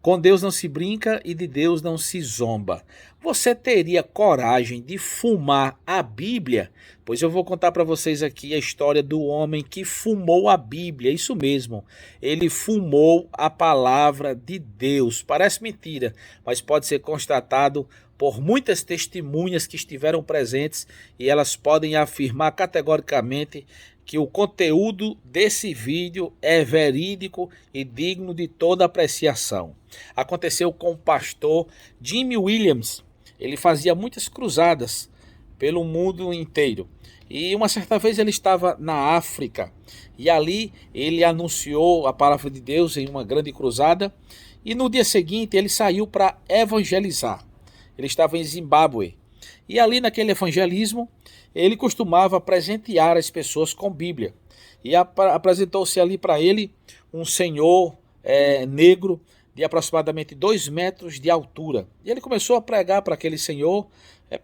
Com Deus não se brinca e de Deus não se zomba. Você teria coragem de fumar a Bíblia? Pois eu vou contar para vocês aqui a história do homem que fumou a Bíblia. Isso mesmo, ele fumou a palavra de Deus. Parece mentira, mas pode ser constatado por muitas testemunhas que estiveram presentes e elas podem afirmar categoricamente que o conteúdo desse vídeo é verídico e digno de toda apreciação. Aconteceu com o pastor Jimmy Williams. Ele fazia muitas cruzadas pelo mundo inteiro. E uma certa vez ele estava na África e ali ele anunciou a palavra de Deus em uma grande cruzada. E no dia seguinte ele saiu para evangelizar. Ele estava em Zimbábue. E ali naquele evangelismo, ele costumava presentear as pessoas com Bíblia. E apresentou-se ali para ele um senhor negro de aproximadamente 2 metros de altura. E ele começou a pregar para aquele senhor,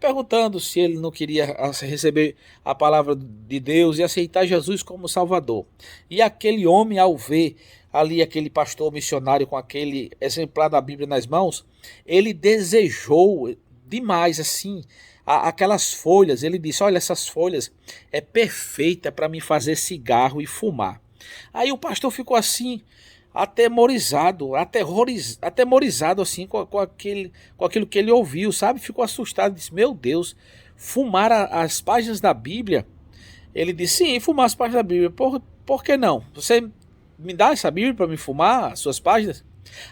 perguntando se ele não queria receber a palavra de Deus e aceitar Jesus como Salvador. E aquele homem, ao ver ali aquele pastor missionário com aquele exemplar da Bíblia nas mãos, ele desejou demais assim aquelas folhas. Ele disse: olha, essas folhas é perfeita para me fazer cigarro e fumar. Aí o pastor ficou assim, atemorizado assim com aquilo que ele ouviu, sabe? Ficou assustado, disse: meu Deus, fumar as páginas da Bíblia? Ele disse: sim, fumar as páginas da Bíblia. Por que não? Você me dá essa Bíblia para me fumar as suas páginas?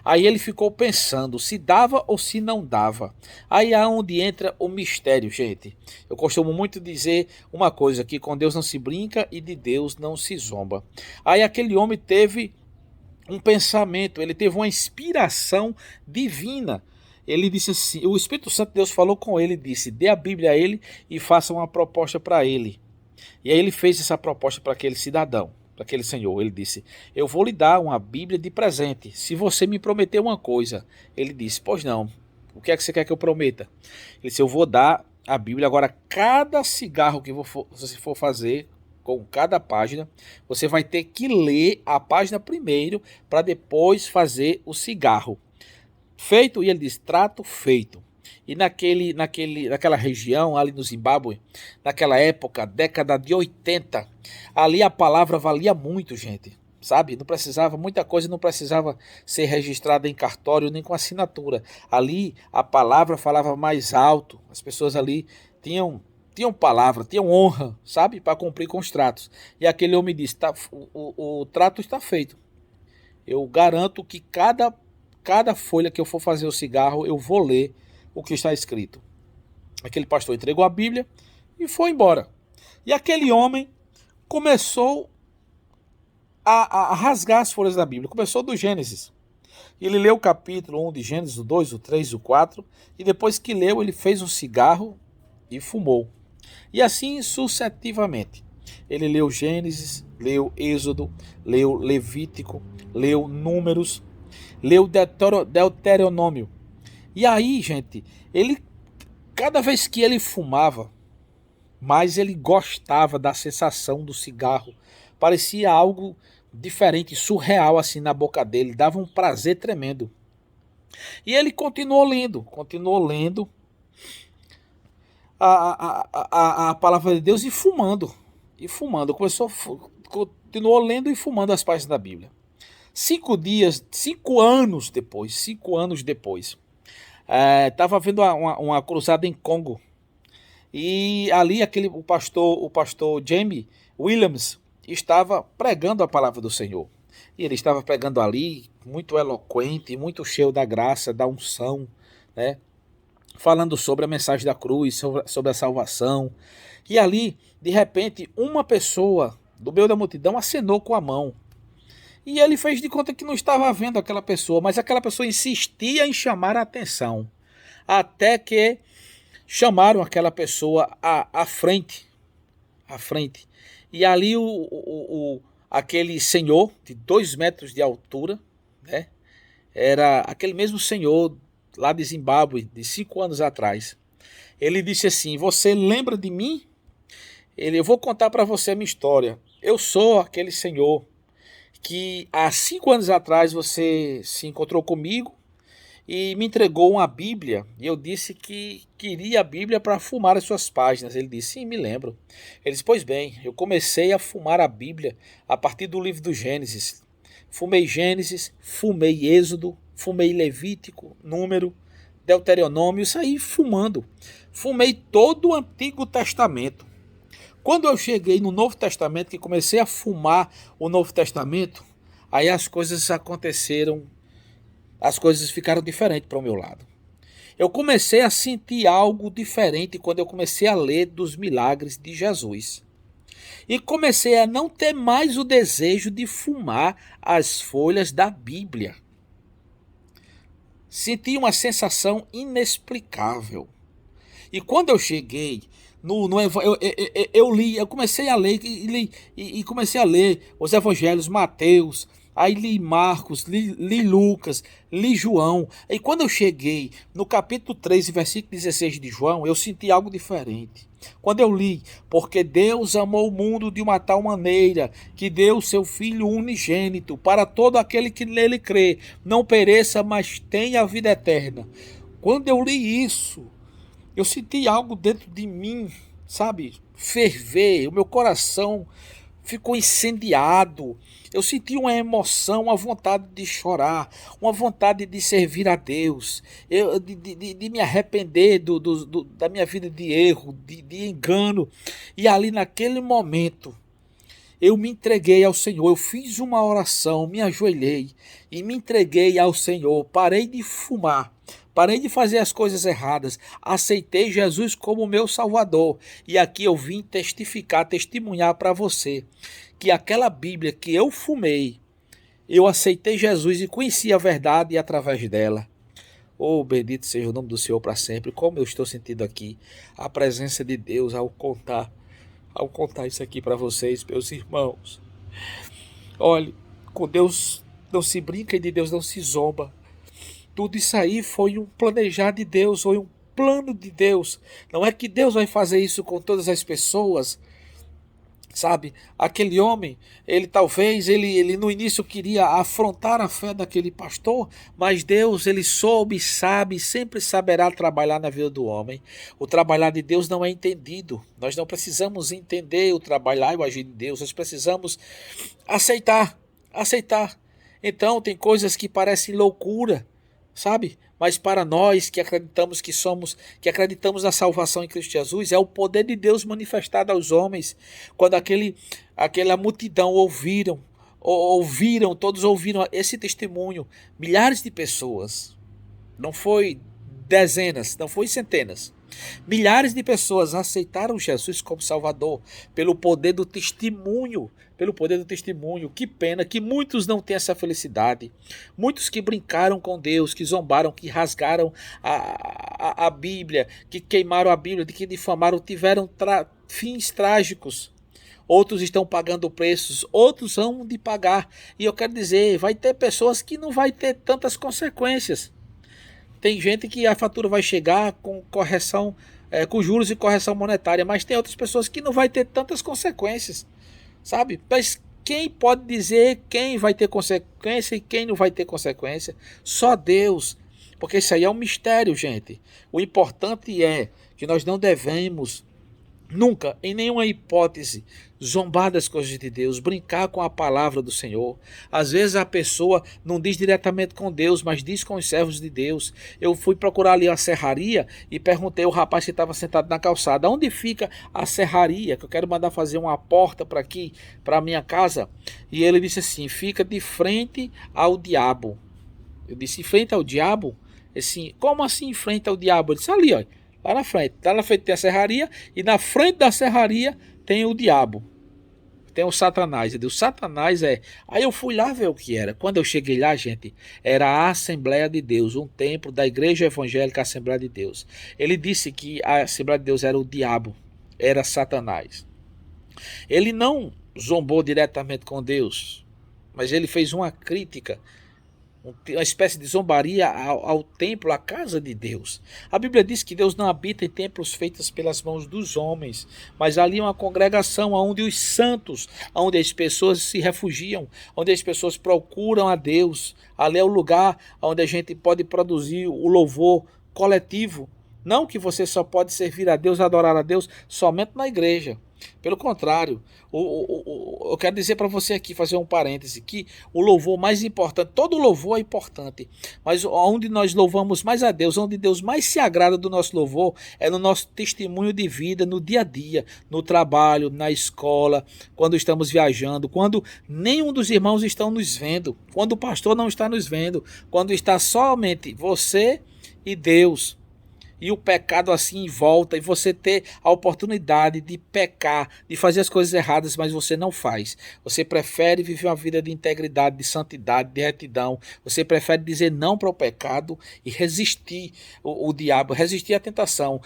Aí ele ficou pensando se dava ou se não dava. Aí é onde entra o mistério, gente. Eu costumo muito dizer uma coisa, que com Deus não se brinca e de Deus não se zomba. Aí aquele homem teve um pensamento, ele teve uma inspiração divina. Ele disse assim, o Espírito Santo de Deus falou com ele, disse: dê a Bíblia a ele e faça uma proposta para ele. E aí ele fez essa proposta para aquele cidadão, para aquele senhor. Ele disse: eu vou lhe dar uma Bíblia de presente, se você me prometer uma coisa. Ele disse: pois não, o que é que você quer que eu prometa? Ele disse: eu vou dar a Bíblia. Agora, cada cigarro que você for fazer, com cada página, você vai ter que ler a página primeiro para depois fazer o cigarro. Feito? E ele disse: trato feito. E naquela região, ali no Zimbábue, naquela época, década de 80, ali a palavra valia muito, gente. Sabe? Não precisava, muita coisa não precisava ser registrada em cartório nem com assinatura. Ali a palavra falava mais alto. As pessoas ali tinham palavra, tinham honra, sabe? Para cumprir com os tratos. E aquele homem disse: o trato está feito. Eu garanto que cada folha que eu for fazer o cigarro, eu vou ler o que está escrito. Aquele pastor entregou a Bíblia e foi embora. E aquele homem começou a rasgar as folhas da Bíblia. Começou do Gênesis. Ele leu o capítulo 1 de Gênesis, o 2, o 3, o 4. E depois que leu, ele fez um cigarro e fumou. E assim sucessivamente. Ele leu Gênesis, leu Êxodo, leu Levítico, leu Números, leu Deuteronômio. E aí, gente, cada vez que ele fumava, mais ele gostava da sensação do cigarro. Parecia algo diferente, surreal assim na boca dele, dava um prazer tremendo. E ele continuou lendo a palavra de Deus e fumando. Continuou lendo e fumando as páginas da Bíblia. 5 anos depois, estava havendo uma cruzada em Congo. E ali o pastor Jamie Williams estava pregando a palavra do Senhor. E ele estava pregando ali, muito eloquente, muito cheio da graça, da unção, né? Falando sobre a mensagem da cruz, sobre a salvação. E ali, de repente, uma pessoa do meio da multidão acenou com a mão. E ele fez de conta que não estava vendo aquela pessoa, mas aquela pessoa insistia em chamar a atenção. Até que chamaram aquela pessoa à frente. E ali aquele senhor de 2 metros de altura, né? Era aquele mesmo senhor lá de Zimbábue, de 5 anos atrás. Ele disse assim: você lembra de mim? Eu vou contar para você a minha história. Eu sou aquele senhor que há 5 anos atrás você se encontrou comigo e me entregou uma Bíblia, e eu disse que queria a Bíblia para fumar as suas páginas. Ele disse, sim, me lembro. Ele disse, pois bem, eu comecei a fumar a Bíblia a partir do livro do Gênesis, fumei Êxodo, fumei Levítico, Número, Deuteronômio, saí fumando. Fumei todo o Antigo Testamento. Quando eu cheguei no Novo Testamento, que comecei a fumar o Novo Testamento, aí as coisas aconteceram, as coisas ficaram diferentes para o meu lado. Eu comecei a sentir algo diferente quando eu comecei a ler dos milagres de Jesus. E comecei a não ter mais o desejo de fumar as folhas da Bíblia. Senti uma sensação inexplicável. E quando eu cheguei eu comecei a ler e comecei a ler os evangelhos, Mateus, aí li Marcos, li Lucas, li João. E quando eu cheguei no capítulo 3, versículo 16 de João, eu senti algo diferente. Quando eu li, porque Deus amou o mundo de uma tal maneira que deu o seu Filho unigênito para todo aquele que nele crê, não pereça, mas tenha a vida eterna. Quando eu li isso, eu senti algo dentro de mim, sabe, ferver, o meu coração ficou incendiado. Eu senti uma emoção, uma vontade de chorar, uma vontade de servir a Deus, de me arrepender da minha vida de erro, de engano. E ali naquele momento, eu me entreguei ao Senhor, eu fiz uma oração, me ajoelhei e me entreguei ao Senhor, parei de fumar. Parei de fazer as coisas erradas, aceitei Jesus como meu Salvador. E aqui eu vim testificar, testemunhar para você que aquela Bíblia que eu fumei, eu aceitei Jesus e conheci a verdade através dela. Oh, bendito seja o nome do Senhor para sempre. Como eu estou sentindo aqui a presença de Deus ao contar isso aqui para vocês, meus irmãos. Olhe, com Deus não se brinca e de Deus não se zomba. Tudo isso aí foi um planejar de Deus, foi um plano de Deus. Não é que Deus vai fazer isso com todas as pessoas, sabe? Aquele homem, ele no início queria afrontar a fé daquele pastor, mas Deus, ele soube, sabe, sempre saberá trabalhar na vida do homem. O trabalhar de Deus não é entendido. Nós não precisamos entender o trabalhar e o agir de Deus, nós precisamos aceitar. Então tem coisas que parecem loucura, sabe? Mas para nós que acreditamos que acreditamos na salvação em Cristo Jesus, é o poder de Deus manifestado aos homens. Quando aquela multidão todos ouviram esse testemunho, milhares de pessoas, não foi dezenas, não foi centenas. Milhares de pessoas aceitaram Jesus como Salvador pelo poder do testemunho. Que pena que muitos não têm essa felicidade. Muitos que brincaram com Deus, que zombaram, que rasgaram a Bíblia, que queimaram a Bíblia, que difamaram, tiveram fins trágicos. Outros estão pagando preços, outros vão de pagar. E eu quero dizer, vai ter pessoas que não vai ter tantas consequências. Tem gente que a fatura vai chegar com correção, com juros e correção monetária, mas tem outras pessoas que não vai ter tantas consequências, sabe? Mas quem pode dizer quem vai ter consequência e quem não vai ter consequência? Só Deus, porque isso aí é um mistério, gente. O importante é que nós não devemos nunca, em nenhuma hipótese, zombar das coisas de Deus, brincar com a palavra do Senhor. Às vezes a pessoa não diz diretamente com Deus, mas diz com os servos de Deus. Eu fui procurar ali a serraria e perguntei ao rapaz que estava sentado na calçada, onde fica a serraria, que eu quero mandar fazer uma porta para aqui, para a minha casa. E ele disse assim, fica de frente ao diabo. Eu disse, em frente ao diabo? Assim, como assim em frente ao diabo? Ele disse, ali, ó. Lá na frente tem a serraria e na frente da serraria tem o diabo, tem o Satanás. O Satanás é... Aí eu fui lá ver o que era. Quando eu cheguei lá, gente, era a Assembleia de Deus, um templo da Igreja Evangélica Assembleia de Deus. Ele disse que a Assembleia de Deus era o diabo, era Satanás. Ele não zombou diretamente com Deus, mas ele fez uma crítica uma espécie de zombaria ao templo, à casa de Deus. A Bíblia diz que Deus não habita em templos feitos pelas mãos dos homens, mas ali é uma congregação onde os santos, onde as pessoas se refugiam, onde as pessoas procuram a Deus. Ali é o lugar onde a gente pode produzir o louvor coletivo. Não que você só pode servir a Deus, adorar a Deus somente na igreja. Pelo contrário, eu quero dizer para você aqui, fazer um parêntese, que o louvor mais importante, todo louvor é importante, mas onde nós louvamos mais a Deus, onde Deus mais se agrada do nosso louvor, é no nosso testemunho de vida, no dia a dia, no trabalho, na escola, quando estamos viajando, quando nenhum dos irmãos estão nos vendo, quando o pastor não está nos vendo, quando está somente você e Deus. E o pecado assim volta, e você ter a oportunidade de pecar, de fazer as coisas erradas, mas você não faz. Você prefere viver uma vida de integridade, de santidade, de retidão. Você prefere dizer não para o pecado e resistir o diabo, resistir à tentação.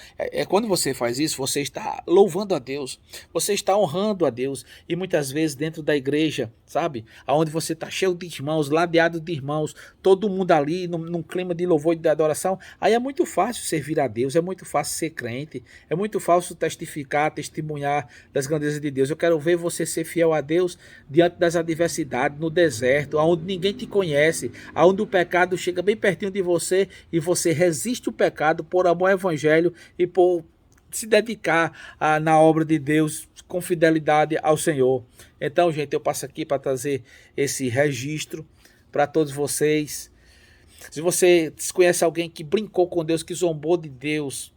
Quando você faz isso, você está louvando a Deus, você está honrando a Deus. E muitas vezes dentro da igreja, sabe, aonde você está cheio de irmãos, ladeado de irmãos, todo mundo ali num clima de louvor e de adoração, aí é muito fácil servir a Deus, é muito fácil ser crente, é muito fácil testificar, testemunhar das grandezas de Deus. Eu quero ver você ser fiel a Deus diante das adversidades, no deserto, onde ninguém te conhece, onde o pecado chega bem pertinho de você e você resiste o pecado por amor ao evangelho e por se dedicar na obra de Deus com fidelidade ao Senhor. Então, gente, eu passo aqui para trazer esse registro para todos vocês. Se você conhece alguém que brincou com Deus, que zombou de Deus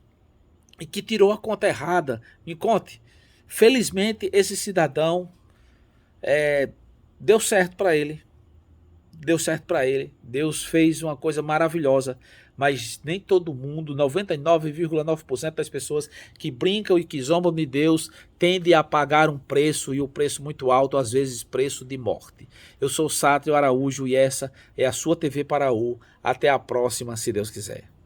e que tirou a conta errada, me conte. Felizmente, esse cidadão deu certo para ele. Deu certo para ele. Deus fez uma coisa maravilhosa. Mas nem todo mundo, 99,9% das pessoas que brincam e que zombam de Deus, tende a pagar um preço, e o preço muito alto, às vezes preço de morte. Eu sou Sátrio Araújo e essa é a sua TV Paraú. Até a próxima, se Deus quiser.